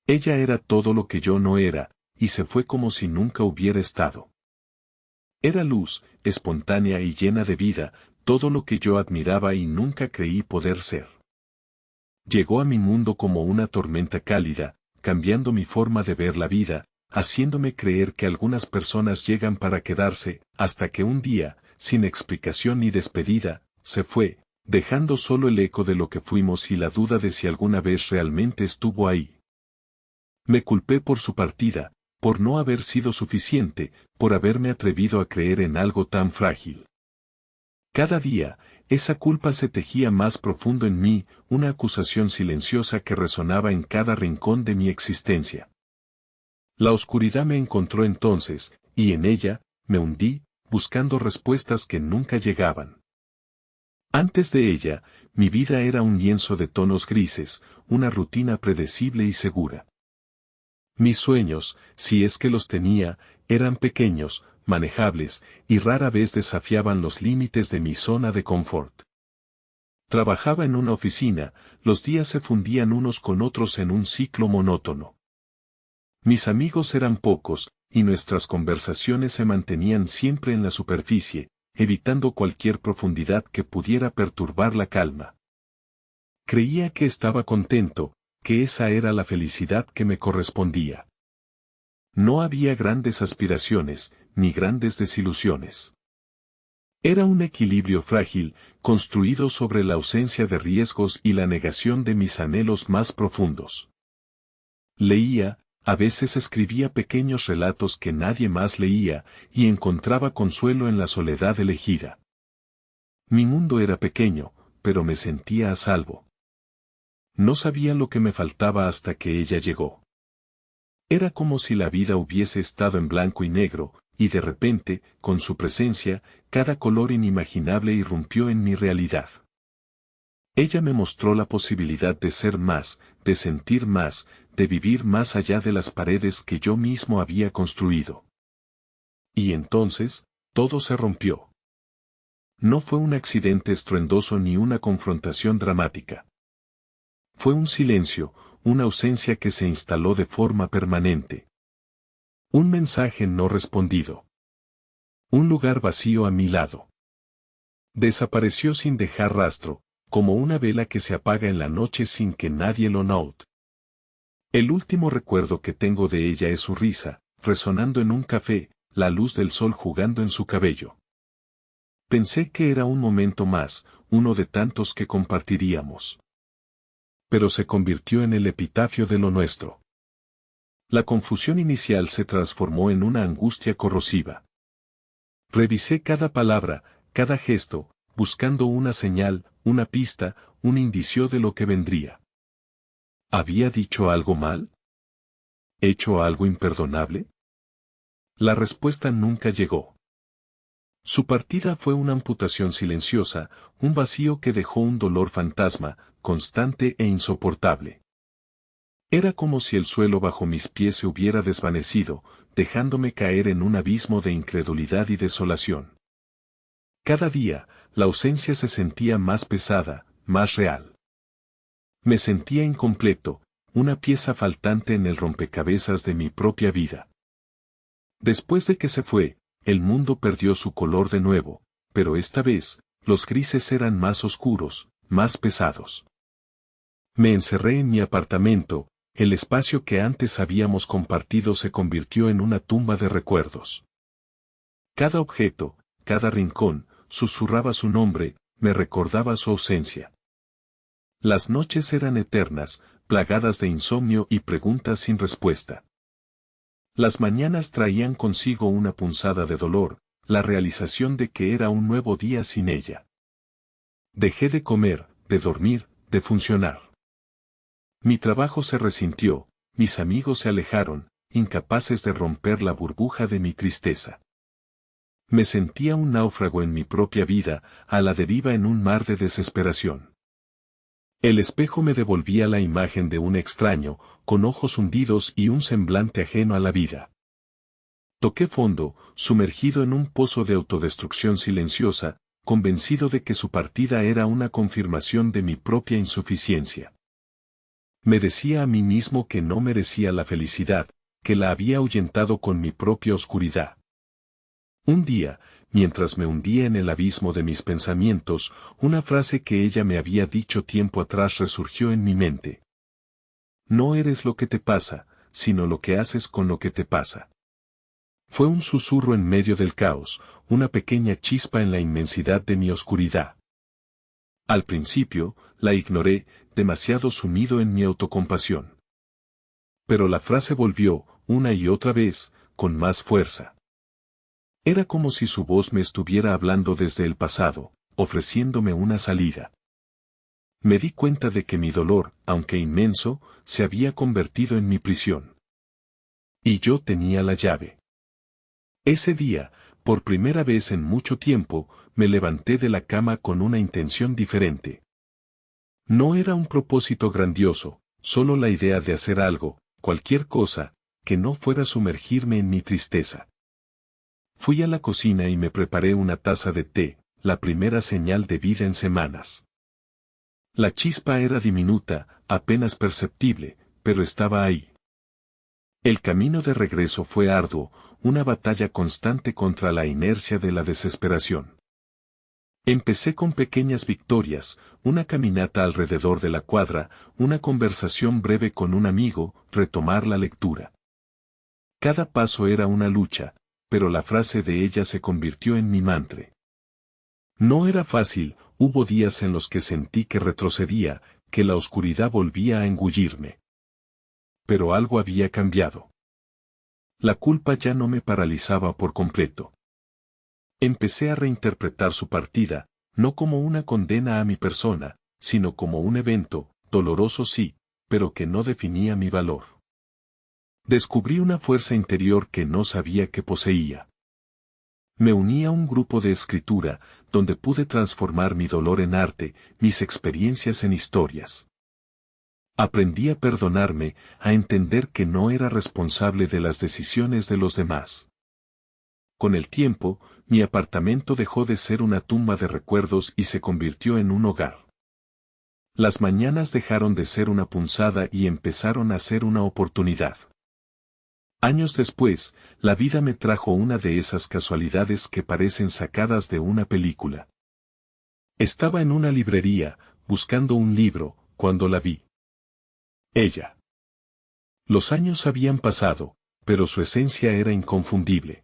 Ella era todo lo que yo no era, y se fue como si nunca hubiera estado. Era luz, espontánea y llena de vida, todo lo que yo admiraba y nunca creí poder ser. Llegó a mi mundo como una tormenta cálida, cambiando mi forma de ver la vida, haciéndome creer que algunas personas llegan para quedarse, hasta que un día, sin explicación ni despedida, se fue, dejando solo el eco de lo que fuimos y la duda de si alguna vez realmente estuvo ahí. Me culpé por su partida, por no haber sido suficiente, por haberme atrevido a creer en algo tan frágil. Cada día, esa culpa se tejía más profundo en mí, una acusación silenciosa que resonaba en cada rincón de mi existencia. La oscuridad me encontró entonces, y en ella, me hundí, buscando respuestas que nunca llegaban. Antes de ella, mi vida era un lienzo de tonos grises, una rutina predecible y segura. Mis sueños, si es que los tenía, eran pequeños, manejables, y rara vez desafiaban los límites de mi zona de confort. Trabajaba en una oficina, los días se fundían unos con otros en un ciclo monótono. Mis amigos eran pocos, y nuestras conversaciones se mantenían siempre en la superficie, evitando cualquier profundidad que pudiera perturbar la calma. Creía que estaba contento, que esa era la felicidad que me correspondía. No había grandes aspiraciones, ni grandes desilusiones. Era un equilibrio frágil, construido sobre la ausencia de riesgos y la negación de mis anhelos más profundos. Leía, a veces escribía pequeños relatos que nadie más leía, y encontraba consuelo en la soledad elegida. Mi mundo era pequeño, pero me sentía a salvo. No sabía lo que me faltaba hasta que ella llegó. Era como si la vida hubiese estado en blanco y negro, y de repente, con su presencia, cada color inimaginable irrumpió en mi realidad. Ella me mostró la posibilidad de ser más, de sentir más, de vivir más allá de las paredes que yo mismo había construido. Y entonces, todo se rompió. No fue un accidente estruendoso ni una confrontación dramática. Fue un silencio, una ausencia que se instaló de forma permanente. Un mensaje no respondido. Un lugar vacío a mi lado. Desapareció sin dejar rastro, como una vela que se apaga en la noche sin que nadie lo note. El último recuerdo que tengo de ella es su risa, resonando en un café, la luz del sol jugando en su cabello. Pensé que era un momento más, uno de tantos que compartiríamos. Pero se convirtió en el epitafio de lo nuestro. La confusión inicial se transformó en una angustia corrosiva. Revisé cada palabra, cada gesto, buscando una señal, una pista, un indicio de lo que vendría. ¿Había dicho algo mal? ¿Hecho algo imperdonable? La respuesta nunca llegó. Su partida fue una amputación silenciosa, un vacío que dejó un dolor fantasma, constante e insoportable. Era como si el suelo bajo mis pies se hubiera desvanecido, dejándome caer en un abismo de incredulidad y desolación. Cada día, la ausencia se sentía más pesada, más real. Me sentía incompleto, una pieza faltante en el rompecabezas de mi propia vida. Después de que se fue, el mundo perdió su color de nuevo, pero esta vez, los grises eran más oscuros, más pesados. Me encerré en mi apartamento, el espacio que antes habíamos compartido se convirtió en una tumba de recuerdos. Cada objeto, cada rincón, susurraba su nombre, me recordaba su ausencia. Las noches eran eternas, plagadas de insomnio y preguntas sin respuesta. Las mañanas traían consigo una punzada de dolor, la realización de que era un nuevo día sin ella. Dejé de comer, de dormir, de funcionar. Mi trabajo se resintió, mis amigos se alejaron, incapaces de romper la burbuja de mi tristeza. Me sentía un náufrago en mi propia vida, a la deriva en un mar de desesperación. El espejo me devolvía la imagen de un extraño, con ojos hundidos y un semblante ajeno a la vida. Toqué fondo, sumergido en un pozo de autodestrucción silenciosa, convencido de que su partida era una confirmación de mi propia insuficiencia. Me decía a mí mismo que no merecía la felicidad, que la había ahuyentado con mi propia oscuridad. Un día, mientras me hundía en el abismo de mis pensamientos, una frase que ella me había dicho tiempo atrás resurgió en mi mente. No eres lo que te pasa, sino lo que haces con lo que te pasa. Fue un susurro en medio del caos, una pequeña chispa en la inmensidad de mi oscuridad. Al principio, la ignoré, demasiado sumido en mi autocompasión. Pero la frase volvió, una y otra vez, con más fuerza. Era como si su voz me estuviera hablando desde el pasado, ofreciéndome una salida. Me di cuenta de que mi dolor, aunque inmenso, se había convertido en mi prisión. Y yo tenía la llave. Ese día, por primera vez en mucho tiempo, me levanté de la cama con una intención diferente. No era un propósito grandioso, solo la idea de hacer algo, cualquier cosa, que no fuera sumergirme en mi tristeza. Fui a la cocina y me preparé una taza de té, la primera señal de vida en semanas. La chispa era diminuta, apenas perceptible, pero estaba ahí. El camino de regreso fue arduo, una batalla constante contra la inercia de la desesperación. Empecé con pequeñas victorias, una caminata alrededor de la cuadra, una conversación breve con un amigo, retomar la lectura. Cada paso era una lucha, pero la frase de ella se convirtió en mi mantra. No era fácil, hubo días en los que sentí que retrocedía, que la oscuridad volvía a engullirme. Pero algo había cambiado. La culpa ya no me paralizaba por completo. Empecé a reinterpretar su partida, no como una condena a mi persona, sino como un evento, doloroso sí, pero que no definía mi valor. Descubrí una fuerza interior que no sabía que poseía. Me uní a un grupo de escritura, donde pude transformar mi dolor en arte, mis experiencias en historias. Aprendí a perdonarme, a entender que no era responsable de las decisiones de los demás. Con el tiempo, mi apartamento dejó de ser una tumba de recuerdos y se convirtió en un hogar. Las mañanas dejaron de ser una punzada y empezaron a ser una oportunidad. Años después, la vida me trajo una de esas casualidades que parecen sacadas de una película. Estaba en una librería, buscando un libro, cuando la vi. Ella. Los años habían pasado, pero su esencia era inconfundible.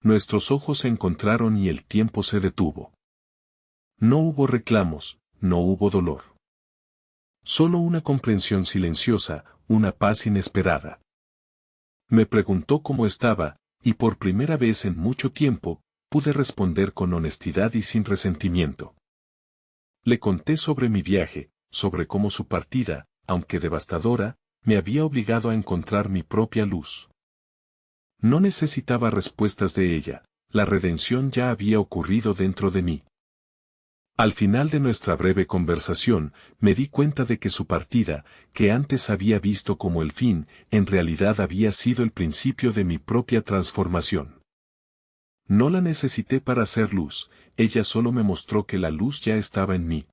Nuestros ojos se encontraron y el tiempo se detuvo. No hubo reclamos, no hubo dolor. Solo una comprensión silenciosa, una paz inesperada. Me preguntó cómo estaba, y por primera vez en mucho tiempo, pude responder con honestidad y sin resentimiento. Le conté sobre mi viaje, sobre cómo su partida, aunque devastadora, me había obligado a encontrar mi propia luz. No necesitaba respuestas de ella, la redención ya había ocurrido dentro de mí. Al final de nuestra breve conversación, me di cuenta de que su partida, que antes había visto como el fin, en realidad había sido el principio de mi propia transformación. No la necesité para hacer luz, ella solo me mostró que la luz ya estaba en mí.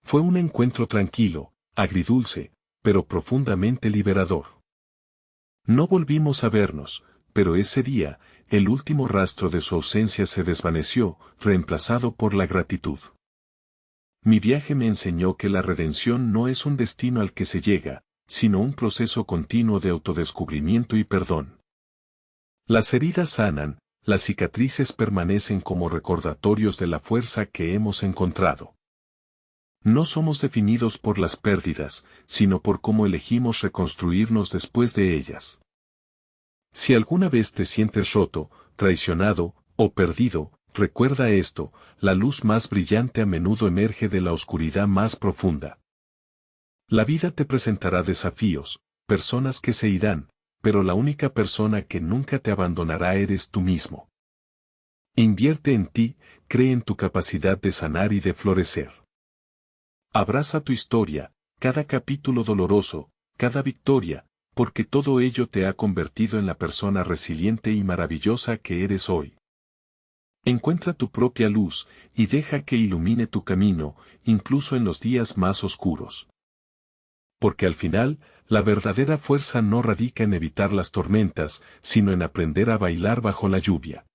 Fue un encuentro tranquilo, agridulce, pero profundamente liberador. No volvimos a vernos, pero ese día, el último rastro de su ausencia se desvaneció, reemplazado por la gratitud. Mi viaje me enseñó que la redención no es un destino al que se llega, sino un proceso continuo de autodescubrimiento y perdón. Las heridas sanan, las cicatrices permanecen como recordatorios de la fuerza que hemos encontrado. No somos definidos por las pérdidas, sino por cómo elegimos reconstruirnos después de ellas. Si alguna vez te sientes roto, traicionado, o perdido, recuerda esto, la luz más brillante a menudo emerge de la oscuridad más profunda. La vida te presentará desafíos, personas que se irán, pero la única persona que nunca te abandonará eres tú mismo. Invierte en ti, cree en tu capacidad de sanar y de florecer. Abraza tu historia, cada capítulo doloroso, cada victoria, porque todo ello te ha convertido en la persona resiliente y maravillosa que eres hoy. Encuentra tu propia luz, y deja que ilumine tu camino, incluso en los días más oscuros. Porque al final, la verdadera fuerza no radica en evitar las tormentas, sino en aprender a bailar bajo la lluvia.